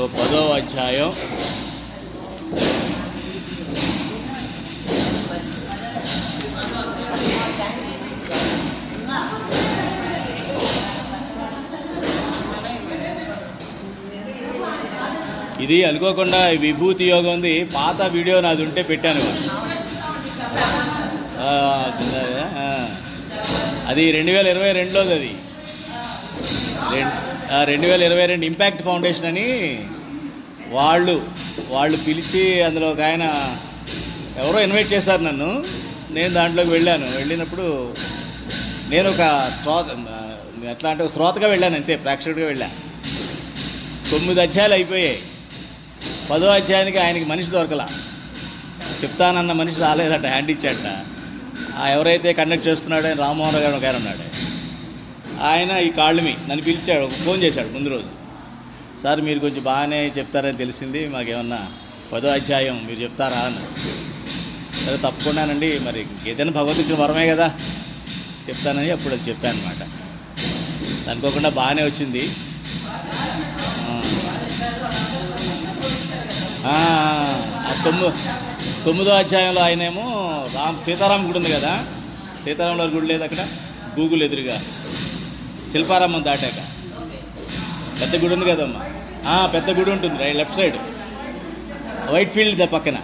So 10వ అధ్యాయం ఇది అనుకోకుండా విభూతి యోగం ఉంది. పాత వీడియో నాది ఉంటే పెట్టాను. అది 2022లోది. అది 2022 ఇంపాక్ట్ ఫౌండేషన్ అని వాళ్ళు పిలిచి అందులో ఒక ఆయన ఎవరో ఇన్వైట్ చేశారు నన్ను. నేను దాంట్లోకి వెళ్ళినప్పుడు నేను ఒక ఎట్లా అంటే ఒక శ్రోతగా వెళ్ళాను, అంతే, ప్రేక్షకుడిగా వెళ్ళాను. 9 అధ్యాయాలు అయిపోయాయి. 10వ అధ్యాయానికి ఆయనకి మనిషి దొరకలా. చెప్తానన్న మనిషి రాలేదట, హ్యాండ్ ఇచ్చాడట. ఎవరైతే కండక్ట్ చేస్తున్నాడో ఆయన రామ్మోహన్ గారు ఒక ఆయన ఉన్నాడు. ఆయన ఈ కాళ్ళమి నన్ను పిలిచాడు, ఫోన్ చేశాడు ముందు రోజు. సార్ మీరు కొంచెం బాగానే చెప్తారని తెలిసింది, మాకేమన్నా 10వ అధ్యాయం మీరు చెప్తారా అని. సరే తప్పకుండానండి, మరి ఏదైనా భగవంతుడు ఇచ్చిన వరమే కదా, చెప్తానని అప్పుడు అది చెప్పాను అనమాట. అనుకోకుండా బాగానే వచ్చింది. 9వ అధ్యాయంలో ఆయనేమో సీతారాం గుడి ఉంది కదా, సీతారాముల గుడి లేదు అక్కడ, గూగుల్ ఎదురుగా శిల్పారామం దాటాక పెద్ద గుడి ఉంది కదమ్మా, పెద్ద గుడి ఉంటుంది లెఫ్ట్ సైడ్, వైట్ ఫీల్డ్ పక్కన.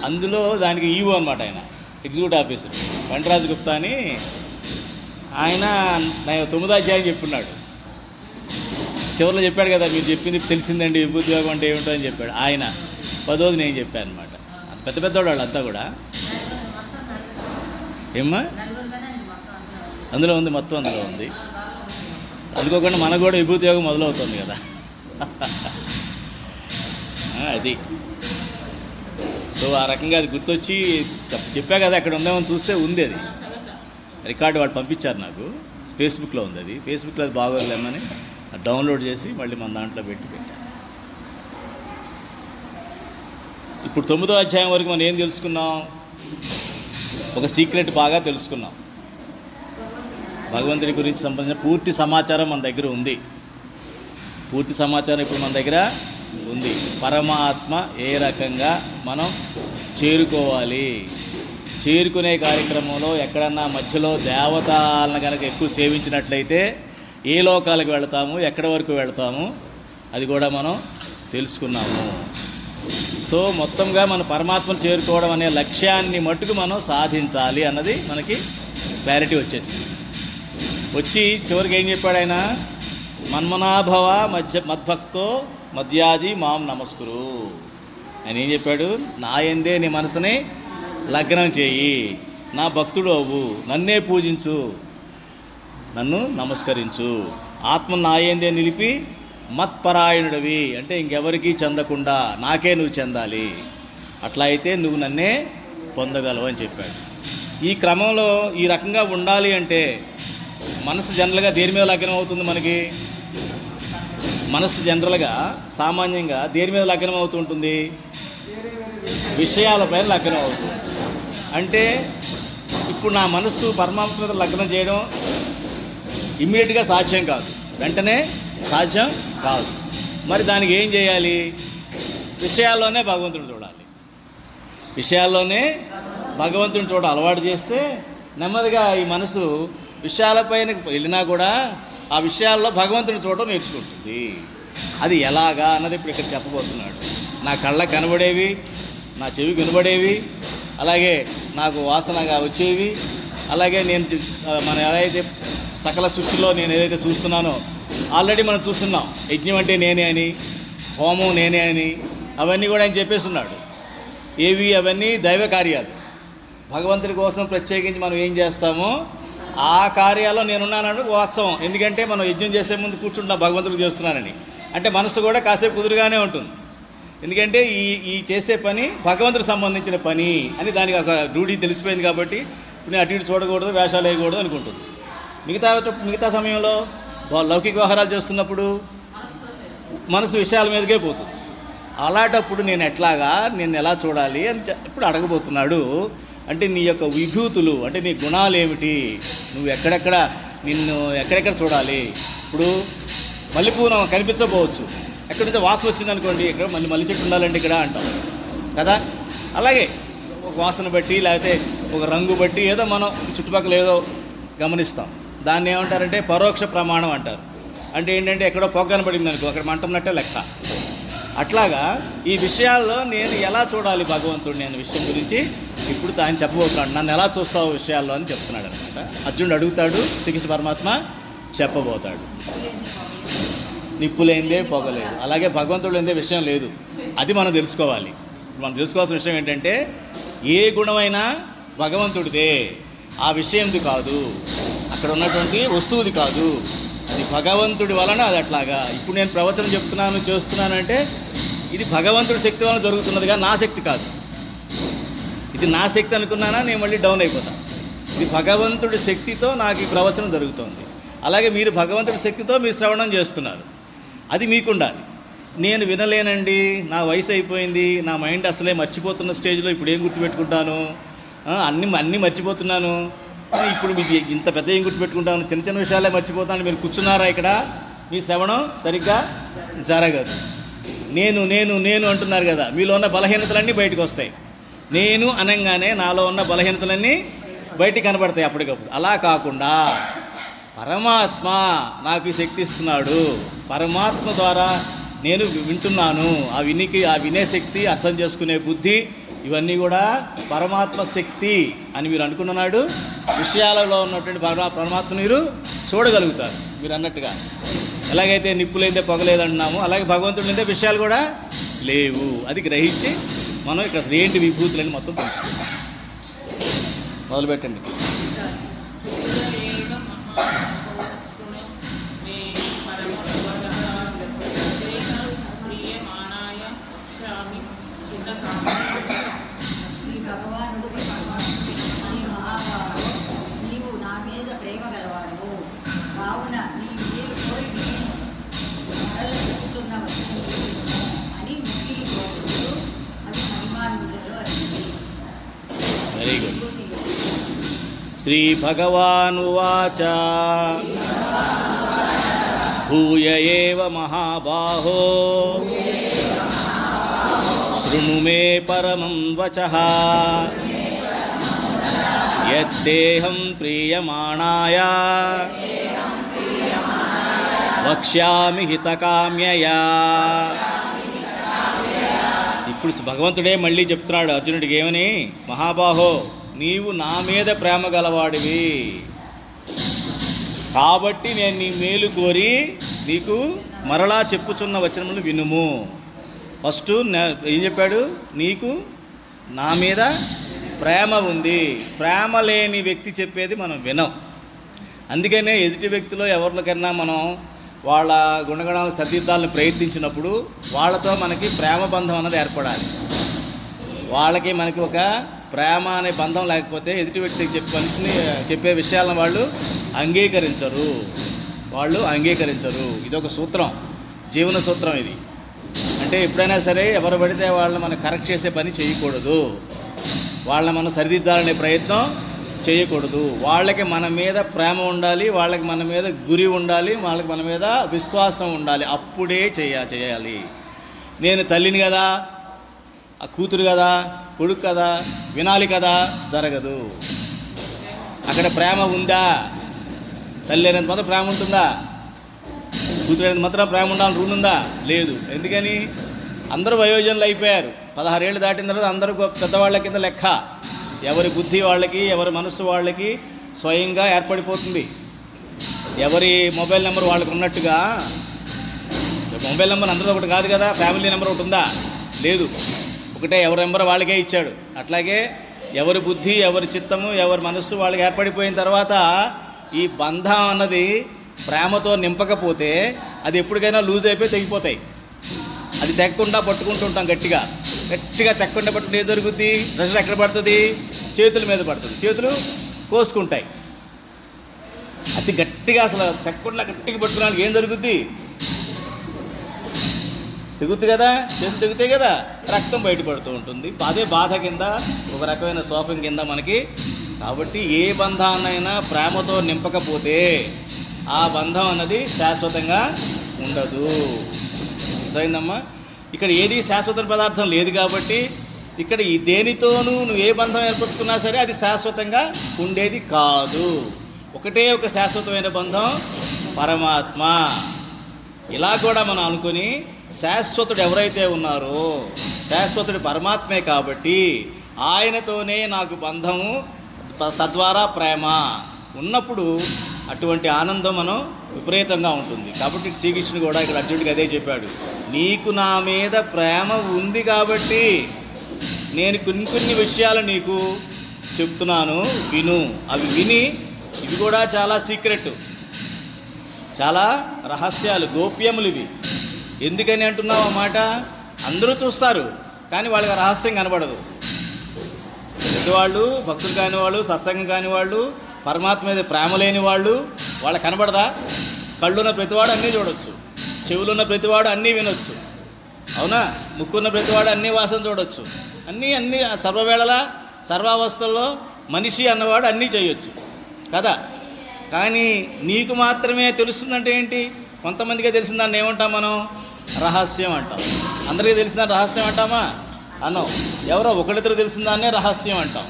అందులో దానికి ఈవో అనమాట, ఆయన ఎగ్జిక్యూటివ్ ఆఫీసర్ వెంకటరాజు గుప్తా అని. ఆయన 9వ అధ్యాయం చెప్పున్నాడు. చివరిలో చెప్పాడు కదా, మీరు చెప్పింది తెలిసిందండి విభూతి యోగం అంటే ఏమిటో అని చెప్పాడు ఆయన. 10వది నేను చెప్పాను అనమాట. పెద్ద పెద్దవాడు వాళ్ళంతా కూడా. ఏమ్మా అందులో ఉంది, మొత్తం అందులో ఉంది. అనుకోకుండా మనకు కూడా విభూతి యోగం మొదలవుతుంది కదా. అది సో ఆ రకంగా అది గుర్తొచ్చి చెప్పా కదా, అక్కడ ఉందేమని చూస్తే ఉంది. అది రికార్డు వాళ్ళు పంపించారు నాకు, ఫేస్బుక్లో ఉంది. అది ఫేస్బుక్లో అది బాగోలేమని డౌన్లోడ్ చేసి మళ్ళీ మన దాంట్లో పెట్టాను. ఇప్పుడు 9వ అధ్యాయం వరకు మనం ఏం తెలుసుకున్నాం? ఒక సీక్రెట్ బాగా తెలుసుకున్నాం. భగవంతుడి గురించి సంబంధించిన పూర్తి సమాచారం మన దగ్గర ఉంది. పూర్తి సమాచారం ఇప్పుడు మన దగ్గర ఉంది. పరమాత్మ ఏ రకంగా మనం చేరుకోవాలి, చేరుకునే కార్యక్రమంలో ఎక్కడన్నా మధ్యలో దేవతలను కనుక ఎక్కువ సేవించినట్లయితే ఏ లోకాలకు వెళతాము, ఎక్కడి వరకు వెళతాము, అది కూడా మనం తెలుసుకున్నాము. సో మొత్తంగా మన పరమాత్మను చేరుకోవడం అనే లక్ష్యాన్ని మట్టుకు మనం సాధించాలి అన్నది మనకి క్లారిటీ వచ్చేసింది. వచ్చి చివరికి ఏం చెప్పాడు ఆయన? మన్మనాభవ మద్భక్తో మధ్యాజి మాం నమస్కురు. ఆయన ఏం చెప్పాడు? నా యందే నీ మనసుని లగ్నం చేయి, నా భక్తుడు అవ్వు, నన్నే పూజించు, నన్ను నమస్కరించు, ఆత్మ నా యందే నిలిపి మత్పరాయణుడివి, అంటే ఇంకెవరికీ చెందకుండా నాకే నువ్వు చెందాలి, అట్లా అయితే నువ్వు నన్నే పొందగలవు అని చెప్పాడు. ఈ క్రమంలో ఈ రకంగా ఉండాలి అంటే మనసు జనరల్గా దేని మీద లగ్నం అవుతుంది? మనకి మనసు జనరల్గా సామాన్యంగా దేని మీద లగ్నం అవుతుంటుంది? విషయాలపైన లగ్నం అవుతుంది. అంటే ఇప్పుడు నా మనస్సు పరమాత్మ మీద లగ్నం చేయడం ఇమ్మీడియట్గా సాధ్యం కాదు, వెంటనే సాధ్యం కాదు. మరి దానికి ఏం చేయాలి? విషయాల్లోనే భగవంతుడు చూడాలి. విషయాల్లోనే భగవంతుడిని చూడ అలవాటు చేస్తే నెమ్మదిగా ఈ మనసు విషయాలపైన వెళ్ళినా కూడా ఆ విషయాల్లో భగవంతుడిని చూడడం నేర్చుకుంటుంది. అది ఎలాగా అన్నది ఇప్పుడు ఇక్కడ చెప్పబోతున్నాడు. నా కళ్ళకు కనబడేవి, నా చెవి వినబడేవి, అలాగే నాకు వాసనగా వచ్చేవి, అలాగే నేను మన ఏదైతే సకల సృష్టిలో నేను ఏదైతే చూస్తున్నానో ఆల్రెడీ మనం చూస్తున్నాం. యజ్ఞం అంటే నేనే అని, హోమం నేనే అని, అవన్నీ కూడా ఆయన చెప్పేస్తున్నాడు. ఏవి? అవన్నీ దైవ కార్యాలు. భగవంతుడి కోసం ప్రత్యేకించి మనం ఏం చేస్తామో ఆ కార్యాల్లో నేనున్నానని వాస్తవం. ఎందుకంటే మనం యజ్ఞం చేసే ముందు కూర్చుంటున్నా భగవంతుడికి చేస్తున్నానని, అంటే మనసు కూడా కాసేపు కుదురుగానే ఉంటుంది. ఎందుకంటే ఈ చేసే పని భగవంతుడికి సంబంధించిన పని అని దానికి ఒక డ్యూటీ తెలిసిపోయింది. కాబట్టి నేను అటు ఇటు చూడకూడదు, వేషాలు వేయకూడదు అనుకుంటుంది. మిగతా సమయంలో లౌకిక వ్యవహారాలు చేస్తున్నప్పుడు మనసు విషయాల మీదకే పోతుంది. అలాంటప్పుడు నేను ఎలా చూడాలి అని ఇప్పుడు అడగబోతున్నాడు. అంటే నీ యొక్క విభూతులు, అంటే నీ గుణాలు ఏమిటి, నువ్వు ఎక్కడెక్కడ చూడాలి. ఇప్పుడు మల్లెపూలు కనిపించకపోవచ్చు, ఎక్కడి నుంచో వాసన వచ్చిందనుకోండి, ఇక్కడ మళ్ళీ చెట్టు ఉండాలండి ఇక్కడ అంటాం కదా. అలాగే ఒక వాసన బట్టి లేకపోతే ఒక రంగు బట్టి ఏదో మనం చుట్టుపక్కల ఏదో గమనిస్తాం. దాన్ని ఏమంటారంటే పరోక్ష ప్రమాణం అంటారు. అంటే ఏంటంటే ఎక్కడో పొగ కనబడింది అనుకో, అక్కడ మంటన్నట్టే లెక్క. అట్లాగా ఈ విషయాల్లో నేను ఎలా చూడాలి భగవంతుడిని అనే విషయం గురించి ఇప్పుడు ఆయన చెప్పబోతున్నాడు. నన్ను ఎలా చూస్తావు విషయాల్లో అని చెప్తున్నాడు అనమాట. అర్జునుడు అడుగుతాడు, శ్రీకృష్ణ పరమాత్మ చెప్పబోతాడు. నిప్పు లేనిదే పొగలేదు, అలాగే భగవంతుడు లేనిదే విషయం లేదు. అది మనం తెలుసుకోవాలి. మనం తెలుసుకోవాల్సిన విషయం ఏంటంటే ఏ గుణమైనా భగవంతుడిదే, ఆ విషయంది కాదు, అక్కడ ఉన్నటువంటి వస్తువుది కాదు, అది భగవంతుడి వలన అది అట్లాగా. ఇప్పుడు నేను ప్రవచనం చెప్తున్నాను చేస్తున్నానంటే ఇది భగవంతుడి శక్తి వలన జరుగుతున్నదిగా, నా శక్తి కాదు. ఇది నా శక్తి అనుకున్నానా నేను మళ్ళీ డౌన్ అయిపోతాను. ఇది భగవంతుడి శక్తితో నాకు ఈ ప్రవచనం జరుగుతుంది. అలాగే మీరు భగవంతుడి శక్తితో మీరు శ్రవణం చేస్తున్నారు, అది మీకుండాలి. నేను వినలేనండి, నా వయసు అయిపోయింది, నా మైండ్ అసలే మర్చిపోతున్న స్టేజ్లో ఇప్పుడు ఏం గుర్తుపెట్టుకుంటాను, అన్నీ మర్చిపోతున్నాను, ఇప్పుడు మీకు ఇంత పెద్ద ఏం గుర్తుపెట్టుకుంటాను, చిన్న చిన్న విషయాలే మర్చిపోతాను, మీరు కూర్చున్నారా ఇక్కడ, మీ శ్రవణం సరిగ్గా జరగదు. నేను నేను నేను అంటున్నారు కదా, మీలో ఉన్న బలహీనతలన్నీ బయటకు వస్తాయి. నేను అనగానే నాలో ఉన్న బలహీనతలన్నీ బయటికి కనబడతాయి అప్పటికప్పుడు. అలా కాకుండా పరమాత్మ నాకు శక్తి ఇస్తున్నాడు, పరమాత్మ ద్వారా నేను వింటున్నాను, ఆ వినే శక్తి, అర్థం చేసుకునే బుద్ధి, ఇవన్నీ కూడా పరమాత్మ శక్తి అని మీరు అనుకున్నాడు. విషయాలలో ఉన్నటువంటి పరమాత్మ మీరు చూడగలుగుతారు. మీరు అన్నట్టుగా ఎలాగైతే నిప్పు లేదే పొగలేదంటున్నామో, అలాగే భగవంతుడు లేదే విషయాలు కూడా లేవు. అది గ్రహించి మనం ఇక్కడ అసలు ఏంటి విభూతులని మొత్తం తెలుసుకుంటాం. మొదలుపెట్టండి. శ్రీ భగవానుడు నీ మహాభావు, నీవు నా మీద ప్రేమ గలవాడు, కావున నీ మేలు కోరి నేను మరల చెప్పుచున్న వచనం అని మిగిలి కోరుతూ అవి మహిమాన్వితులు అయింది. Very good. శ్రీ భగవానువాచ భూయ ఏవ మహాబాహో శృణు మే పరమం వచః యత్తేహం ప్రీయమాణాయ వక్ష్యామి హితకామ్యయా. ఇప్పుడు భగవంతుడే మళ్ళీ చెప్తున్నాడు అర్జునుడికి ఏమని, మహాబాహో నీవు నా మీద ప్రేమ గలవాడివి కాబట్టి నేను నీ మేలు కోరి నీకు మరలా చెప్పుచున్న వచనములు వినుము. ఫస్ట్ ఏం చెప్పాడు, నీకు నా మీద ప్రేమ ఉంది. ప్రేమ లేని వ్యక్తి చెప్పేది మనం వినం. అందుకనే ఎదుటి వ్యక్తిలో ఎవరికైనా మనం వాళ్ళ గుణగణాలు సరిదిద్దాలను ప్రయత్నించినప్పుడు వాళ్ళతో మనకి ప్రేమ బంధం అన్నది ఏర్పడాలి. వాళ్ళకి మనకి ఒక ప్రేమ అనే బంధం లేకపోతే ఎదుటి వ్యక్తికి మనిషిని చెప్పే విషయాలను వాళ్ళు అంగీకరించరు. ఇది ఒక సూత్రం, జీవన సూత్రం ఇది. అంటే ఎప్పుడైనా సరే ఎవరు పడితే వాళ్ళని మనం కరెక్ట్ చేసే పని చేయకూడదు, వాళ్ళని మనం సరిదిద్దాలనే ప్రయత్నం చేయకూడదు. వాళ్ళకి మన మీద ప్రేమ ఉండాలి, వాళ్ళకి మన మీద గురి ఉండాలి, వాళ్ళకి మన మీద విశ్వాసం ఉండాలి. అప్పుడే చేయాలి. నేను తల్లిని కదా, ఆ కూతురు కదా, కొడుకు కదా, వినాలి కదా, జరగదు. అక్కడ ప్రేమ ఉందా? తల్లి అయినంత మాత్రం ప్రేమ ఉంటుందా? కూతురు అయినంత మాత్రం ప్రేమ ఉండాలని రూల్ ఉందా? లేదు. ఎందుకని? అందరూ వయోజనులు అయిపోయారు. 16 ఏళ్ళు దాటిన తర్వాత అందరూ పెద్దవాళ్ళ కింద లెక్క. ఎవరి బుద్ధి వాళ్ళకి, ఎవరి మనస్సు వాళ్ళకి స్వయంగా ఏర్పడిపోతుంది. ఎవరి మొబైల్ నెంబర్ వాళ్ళకి ఉన్నట్టుగా మొబైల్ నెంబర్ అందరితో ఒకటి కాదు కదా, ఫ్యామిలీ నెంబర్ ఒకటి ఉందా? లేదు. ఒకటే, ఎవరి నెంబర్ వాళ్ళకే ఇచ్చాడు. అట్లాగే ఎవరి బుద్ధి, ఎవరి చిత్తము, ఎవరి మనస్సు వాళ్ళకి ఏర్పడిపోయిన తర్వాత ఈ బంధం అన్నది ప్రేమతో నింపకపోతే అది ఎప్పటికైనా లూజ్ అయిపోయి తెగిపోతాయి. అది తెక్కకుండా పట్టుకుంటూ ఉంటాం, గట్టిగా తెక్కకుండా పట్టుకుంటే ఏం జరుగుద్ది? ప్రెషర్ ఎక్కడ పడుతుంది? చేతుల మీద పడుతుంది, చేతులు కోసుకుంటాయి. అతి గట్టిగా అసలు తెక్కకుండా గట్టిగా పట్టుకోవడానికి ఏం జరుగుద్ది? తెగుద్ది కదా, చేతులు తెగుతాయి కదా, రక్తం బయటపడుతూ ఉంటుంది. అదే బాధ కింద, ఒక రకమైన శోకం కింద మనకి. కాబట్టి ఏ బంధాన్నైనా ప్రేమతో నింపకపోతే ఆ బంధం అన్నది శాశ్వతంగా ఉండదు. అర్థమైందమ్మా? ఇక్కడ ఏది శాశ్వత పదార్థం లేదు కాబట్టి ఇక్కడ ఈ దేనితోనూ నువ్వు ఏ బంధం ఏర్పరచుకున్నా సరే అది శాశ్వతంగా ఉండేది కాదు. ఒకటే ఒక శాశ్వతమైన బంధం పరమాత్మ. ఇలా కూడా మనం అనుకుని శాశ్వతుడు ఎవరైతే ఉన్నారో శాశ్వతుడు పరమాత్మే కాబట్టి ఆయనతోనే నాకు బంధము, తద్వారా ప్రేమ ఉన్నప్పుడు అటువంటి ఆనందం మనం విపరీతంగా ఉంటుంది. కాబట్టి శ్రీకృష్ణుడు కూడా ఇక్కడ అర్జునుడికి అదే చెప్పాడు, నీకు నా మీద ప్రేమ ఉంది కాబట్టి నేను కొన్ని విషయాలు నీకు చెప్తున్నాను, విను. అవి విని, ఇవి కూడా చాలా సీక్రెట్, చాలా రహస్యాలు, గోప్యములు ఇవి. ఎందుకని అంటున్నావు ఆ మాట? అందరూ చూస్తారు కానీ వాళ్ళకి రహస్యం కనబడదు. పెద్దవాళ్ళు, భక్తులు కాని వాళ్ళు, సత్సంగం కాని వాళ్ళు, పరమాత్మ మీద ప్రేమ లేని వాళ్ళు, వాళ్ళకి కనబడదా? కళ్ళున్న ప్రతివాడు అన్నీ చూడొచ్చు, చెవులున్న ప్రతివాడు అన్నీ వినొచ్చు, అవునా? ముక్కున్న ప్రతివాడు అన్నీ వాసన చూడొచ్చు, అన్నీ సర్వవేళలా సర్వావస్థల్లో మనిషి అన్నవాడు అన్నీ చేయొచ్చు కదా. కానీ నీకు మాత్రమే తెలుస్తుందంటే ఏంటి? కొంతమందికే తెలిసిందాన్ని ఏమంటాం మనం? రహస్యం అంటాం. అందరికీ తెలిసిందని రహస్యం అంటామా? అన్నాం. ఎవరో ఒకరిద్దరు తెలిసిందాన్నే రహస్యం అంటాం.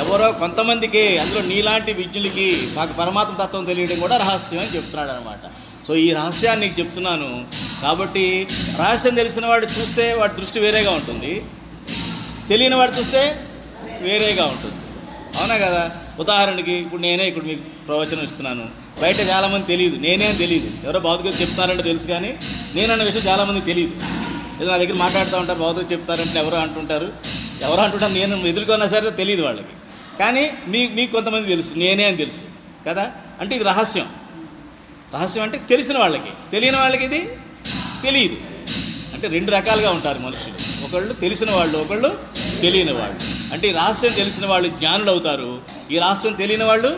ఎవరో కొంతమందికి, అందులో నీలాంటి విజ్ఞులకి మాకు పరమాత్మ తత్వం తెలియడం కూడా రహస్యం అని చెప్తున్నాడు అనమాట. సో ఈ రహస్యాన్ని నీకు చెప్తున్నాను కాబట్టి రహస్యం తెలిసిన వాడు చూస్తే వాడి దృష్టి వేరేగా ఉంటుంది, తెలియని వాడు చూస్తే వేరేగా ఉంటుంది, అవునా కదా? ఉదాహరణకి ఇప్పుడు నేనే ఇక్కడ మీకు ప్రవచనం ఇస్తున్నాను, బయట చాలామంది తెలియదు, నేనేం తెలియదు, ఎవరో భౌతిక చెప్తున్నారంటే తెలుసు కానీ నేనన్న విషయం చాలామందికి తెలియదు. ఏదో నా దగ్గర మాట్లాడుతూ ఉంటారు, భౌతిక చెప్తారంటే ఎవరో అంటుంటారు, నేను ఎదుర్కొన్నా సరే తెలియదు వాళ్ళకి. కానీ మీకు కొంతమంది తెలుసు, నేనే అని తెలుసు కదా. అంటే ఇది రహస్యం. రహస్యం అంటే తెలిసిన వాళ్ళకి, తెలియని వాళ్ళకి ఇది తెలియదు. అంటే రెండు రకాలుగా ఉంటారు మనుషులు, ఒకళ్ళు తెలిసిన వాళ్ళు, ఒకళ్ళు తెలియని వాళ్ళు. అంటే ఈ రహస్యం తెలిసిన వాళ్ళు జ్ఞానులు అవుతారు, ఈ రహస్యం తెలియని వాళ్ళు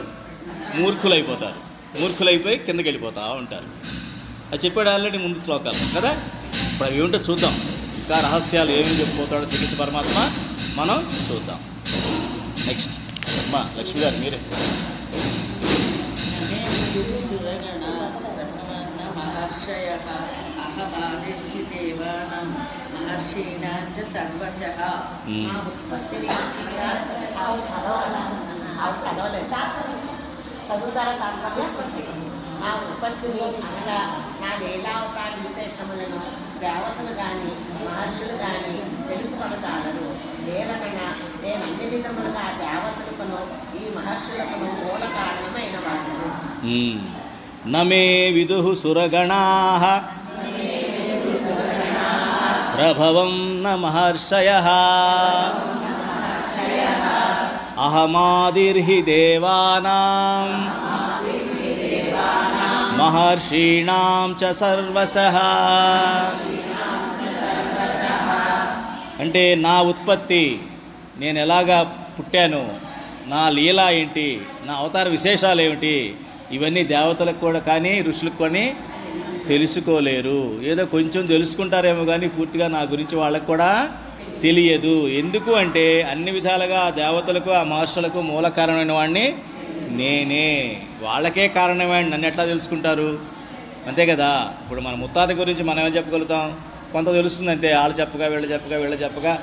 మూర్ఖులైపోతారు, మూర్ఖులైపోయి కిందకి వెళ్ళిపోతూ ఉంటారు. అది చెప్పాడు ఆల్రెడీ ముందు శ్లోకాలు కదా. ఇప్పుడు అవి ఏమిటో చూద్దాం, ఇంకా రహస్యాలు ఏమేమి చెప్పిపోతాడో శ్రీకృష్ణ పరమాత్మ మనం చూద్దాం. నెక్స్ట్ అమ్మా లక్ష్మి గారు మీరే. చదువుతారా నా ఉత్పత్తిని అనగా నా లీలావతార విశేషములను దేవతలు కానీ మహర్షులు కానీ తెలుసుకొనగలరు. లేరనగా నేను అన్ని విధములుగా దేవతలకును ఈ మహర్షులకును మూల కారణమైన వాడు. నమే విదుః సురగణాః ప్రభవం న మహర్షయః అహమాదిర్హి దేవానాం మహర్షీణాం చ సర్వశః. అంటే నా ఉత్పత్తి, నేను ఎలాగా పుట్టాను, నా లీల ఏంటి, నా అవతార విశేషాలు ఏమిటి, ఇవన్నీ దేవతలకు కూడా కానీ ఋషులకు కానీ తెలుసుకోలేరు. ఏదో కొంచెం తెలుసుకుంటారేమో కానీ పూర్తిగా నా గురించి వాళ్ళకు కూడా తెలియదు. ఎందుకు అంటే అన్ని విధాలుగా దేవతలకు ఆ మహర్షులకు మూల కారణమైన వాడిని నేనే, వాళ్ళకే కారణమైన నన్ను ఎట్లా తెలుసుకుంటారు? అంతే కదా. ఇప్పుడు మన ముత్తాత గురించి మనం ఏం చెప్పగలుగుతాం? కొంత తెలుస్తుంది అంతే, వాళ్ళు చెప్పగా వీళ్ళు చెప్పగా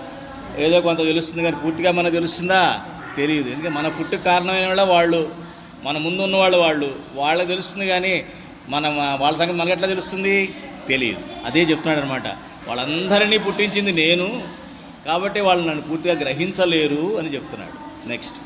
ఏదో కొంత తెలుస్తుంది కానీ పూర్తిగా మనకు తెలుస్తుందా? తెలియదు. ఎందుకంటే మన పుట్టుకు కారణమైన వాళ్ళు, మన ముందు ఉన్నవాళ్ళు వాళ్ళకి తెలుస్తుంది కానీ వాళ్ళ సంగతి మనకు ఎట్లా తెలుస్తుంది? తెలియదు. అదే చెప్తున్నాడు అనమాట, వాళ్ళందరినీ పుట్టించింది నేను కాబట్టి వాళ్ళు నన్ను పూర్తిగా గ్రహించలేరు అని చెప్తున్నాడు. నెక్స్ట్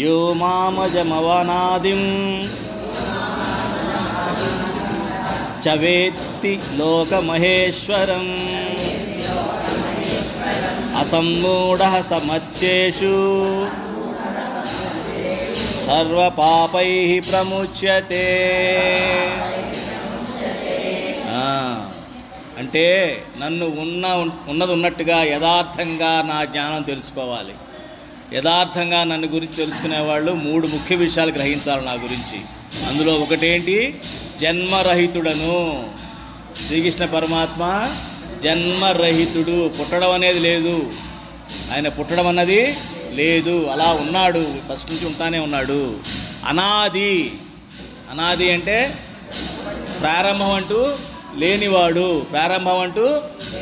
యో మామజమవనాదిం చ వేత్తి లోకమహేశ్వరం అసమ్మూఢః సమచ్చేషు సర్వపాపైః ప్రముచ్యతే. అంటే నన్ను ఉన్నది ఉన్నట్టుగా యథార్థంగా నా జ్ఞానం తెలుసుకోవాలి. యథార్థంగా నన్ను గురించి తెలుసుకునేవాళ్ళు 3 ముఖ్య విషయాలు గ్రహించాలి నా గురించి. అందులో ఒకటేంటి? జన్మరహితుడను. శ్రీకృష్ణ పరమాత్మ జన్మరహితుడు, పుట్టడం అనేది లేదు. ఆయన పుట్టడం అన్నది లేదు, అలా ఉన్నాడు, ఫస్ట్ నుంచి ఉంటానే ఉన్నాడు. అనాది. అనాది అంటే ప్రారంభం అంటూ లేనివాడు, ప్రారంభం అంటూ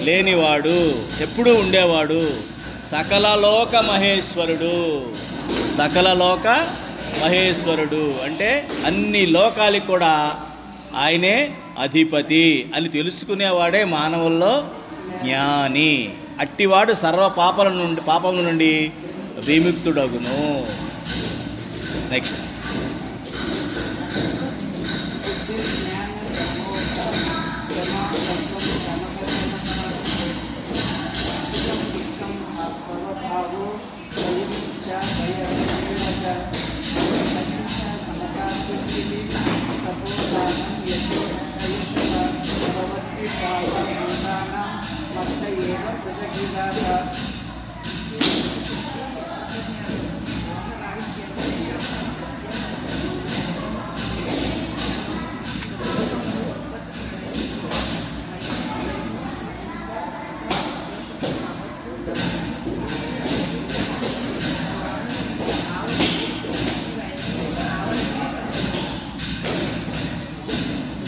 లేనివాడు, ఎప్పుడూ ఉండేవాడు. సకల లోక మహేశ్వరుడు. సకల లోక మహేశ్వరుడు అంటే అన్ని లోకాలకు కూడా ఆయనే అధిపతి అని తెలుసుకునేవాడే మానవుల్లో జ్ఞాని. అట్టివాడు సర్వ పాపముల నుండి విముక్తుడగును. నెక్స్ట్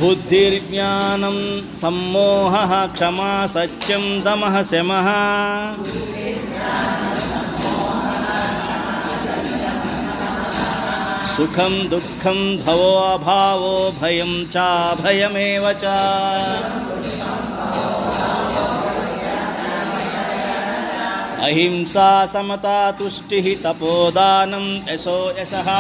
బుద్ధిర్జ్ఞానం సమ్మోహః క్షమా సత్యం దమః శమః సుఖం దుఃఖం భవో అభావో భయం చాభయమేవ చ. అహింసా సమతా తుష్టిః తపోదానం యశో యశః.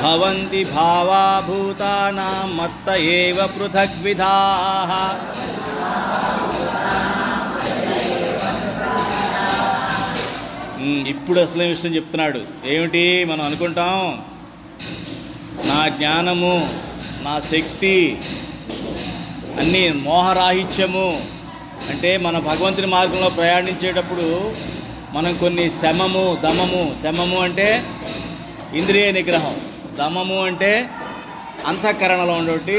భవంతి భావా భూతానాం మత్త ఏవ పృథగ్విధాః. ఇప్పుడు అసలు విషయం చెప్తున్నాడు. ఏమిటి? మనం అనుకుంటాం నా జ్ఞానము, నా శక్తి, అన్నీ మోహరాహిత్యము అంటే మన భగవంతుని మార్గంలో ప్రయాణించేటప్పుడు మనం కొన్ని శమము దమము. శమము అంటే ఇంద్రియ నిగ్రహం, దమము అంటే అంతఃకరణలో ఉండేటి